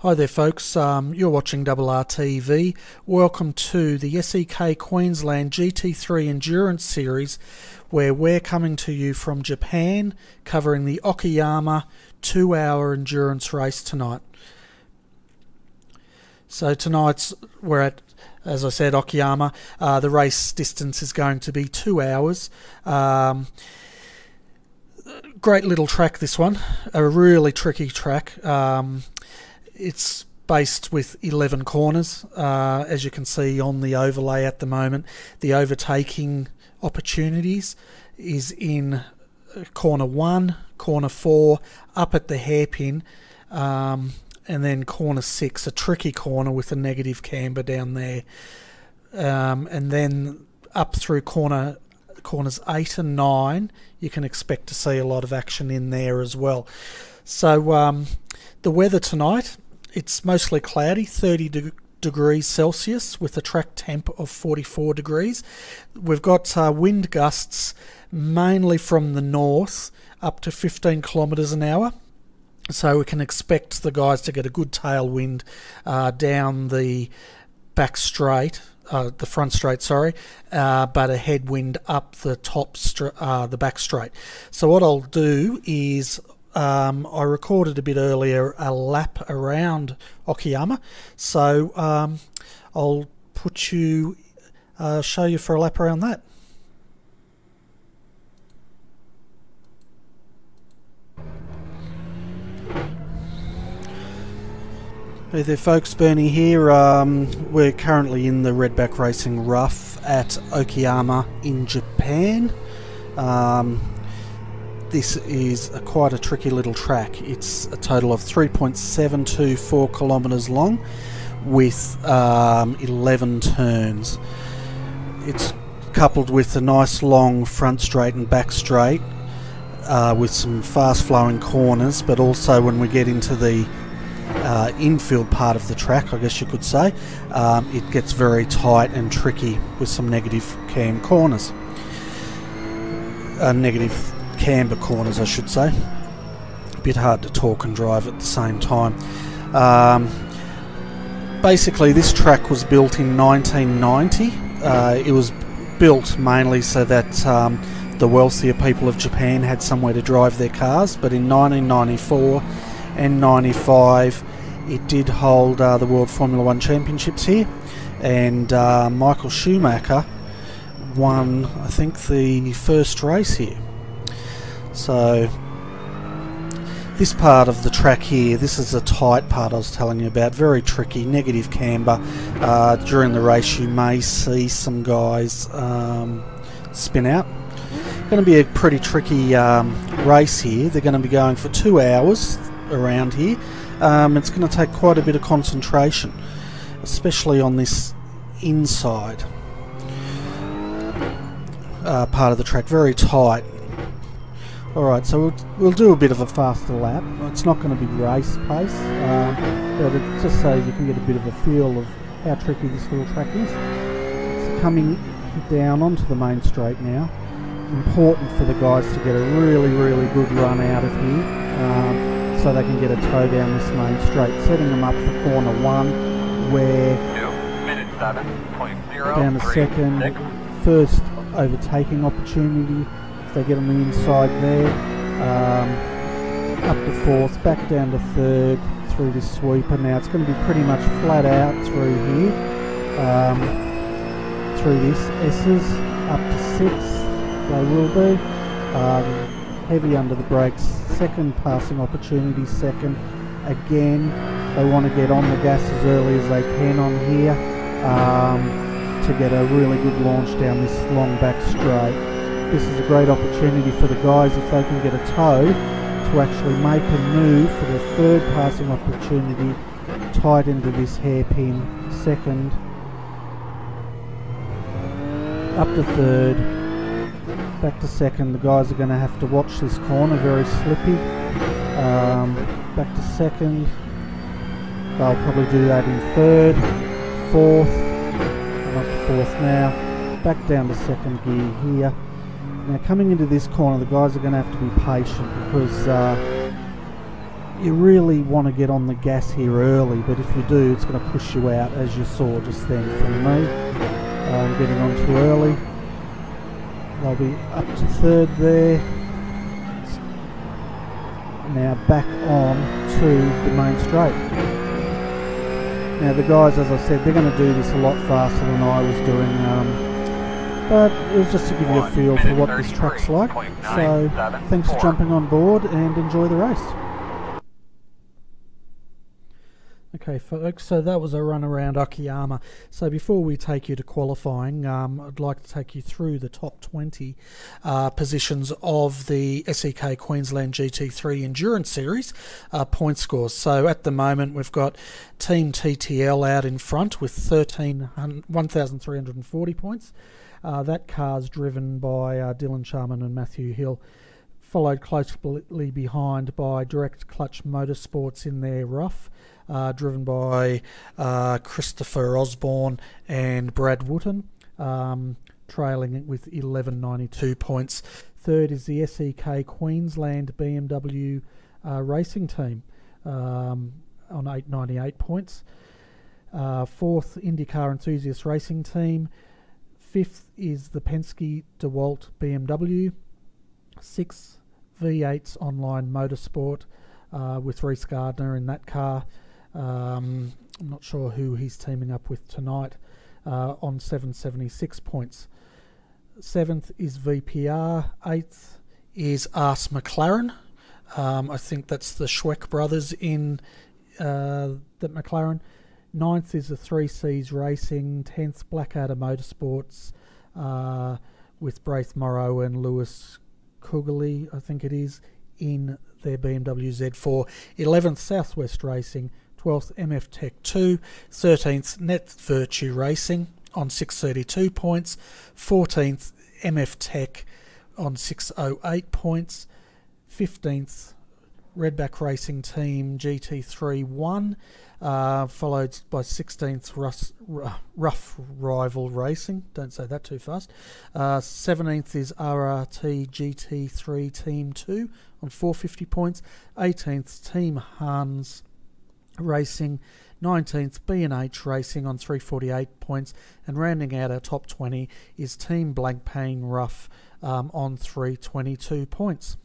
Hi there folks, you're watching RRTV. Welcome to the SEK Queensland GT3 Endurance Series, where we're coming to you from Japan, covering the Okayama 2-hour endurance race tonight. So tonight's we're at, as I said, Okayama. The race distance is going to be 2 hours. Great little track, this one, a really tricky track. It's based with 11 corners, as you can see on the overlay at the moment. The overtaking opportunities is in corner 1, corner 4, up at the hairpin, and then corner 6, a tricky corner with a negative camber down there, and then up through corners 8 and 9 you can expect to see a lot of action in there as well. So the weather tonight, it's mostly cloudy, 30 degrees Celsius with a track temp of 44 degrees. We've got wind gusts mainly from the north up to 15 kilometres an hour. So we can expect the guys to get a good tailwind down the back straight, the front straight, sorry, but a headwind up the the back straight. So what I'll do is I recorded a bit earlier a lap around Okayama, so I'll show you for a lap around that. Hey there folks, Bernie here. We're currently in the Redback Racing Rough at Okayama in Japan. This is quite a tricky little track. It's a total of 3.724 kilometres long with 11 turns. It's coupled with a nice long front straight and back straight with some fast flowing corners, but also when we get into the infield part of the track, I guess you could say, it gets very tight and tricky with some negative cam corners. Negative camber corners, I should say. A bit hard to talk and drive at the same time. Basically, this track was built in 1990. It was built mainly so that the wealthier people of Japan had somewhere to drive their cars, but in 1994 and 95 it did hold the World Formula 1 Championships here, and Michael Schumacher won, I think, the first race here. So this part of the track here, this is a tight part I was telling you about, very tricky, negative camber. During the race you may see some guys spin out. Going to be a pretty tricky race here. They're going to be going for 2 hours around here. It's going to take quite a bit of concentration, especially on this inside part of the track, very tight. Alright, so we'll do a bit of a faster lap. It's not going to be race pace, but it's just so you can get a bit of a feel of how tricky this little track is. It's coming down onto the main straight now. Important for the guys to get a really good run out of here, so they can get a tow down this main straight. Setting them up for corner 1, where down to second, first overtaking opportunity. They get on the inside there, up to 4th, back down to 3rd through this sweeper. Now it's going to be pretty much flat out through here, through this S's, up to 6th they will be. Heavy under the brakes, second passing opportunity, second. Again, they want to get on the gas as early as they can on here to get a really good launch down this long back straight. This is a great opportunity for the guys, if they can get a tow, to actually make a move for the third passing opportunity, tight into this hairpin, second, up to 3rd, back to second. The guys are going to have to watch this corner, very slippy. Back to second, they'll probably do that in 3rd, 4th, and up to 4th now, back down to second gear here. Now coming into this corner, the guys are going to have to be patient, because You really want to get on the gas here early, but if you do, it's going to push you out, as you saw just then from me. Getting on too early. They'll be up to third there. Now back on to the main straight. Now the guys, as I said, they're going to do this a lot faster than I was doing, but it was just to give you a feel for what this track's like. So thanks for jumping on board and enjoy the race. Okay folks, so that was a run around Okayama. So before we take you to qualifying, I'd like to take you through the top 20 positions of the SEK Queensland GT3 Endurance Series point scores. So at the moment we've got Team TTL out in front with 1,340 points. That car's driven by Dylan Sharman and Matthew Hill, followed closely behind by Direct Clutch Motorsports in their rough, driven by Christopher Osborne and Brad Wooten, trailing it with 1192 points. Third is the SEK Queensland BMW Racing Team on 898 points. Fourth, IndyCar Enthusiast Racing Team. Fifth is the Penske DeWalt BMW. Sixth, V8's Online Motorsport with Reese Gardner in that car. I'm not sure who he's teaming up with tonight, on 776 points. Seventh is VPR. Eighth is Ars McLaren. I think that's the Schweck brothers in the McLaren. Ninth is the 3Cs Racing. 10th, Blackadder Motorsports with Braith Morrow and Lewis Kugeley, I think it is, in their BMW Z4. 11th, Southwest Racing. 12th, MF Tech 2. 13th, Net Virtue Racing on 632 points. 14th, MF Tech on 608 points. 15th, Redback Racing Team GT3 1, followed by 16th, Rough Rival Racing. Don't say that too fast. 17th is RRT GT3 Team 2 on 450 points. 18th, Team Hans Racing. 19th, B&H Racing on 348 points. And rounding out our top 20 is Team Blancpain Rough on 322 points.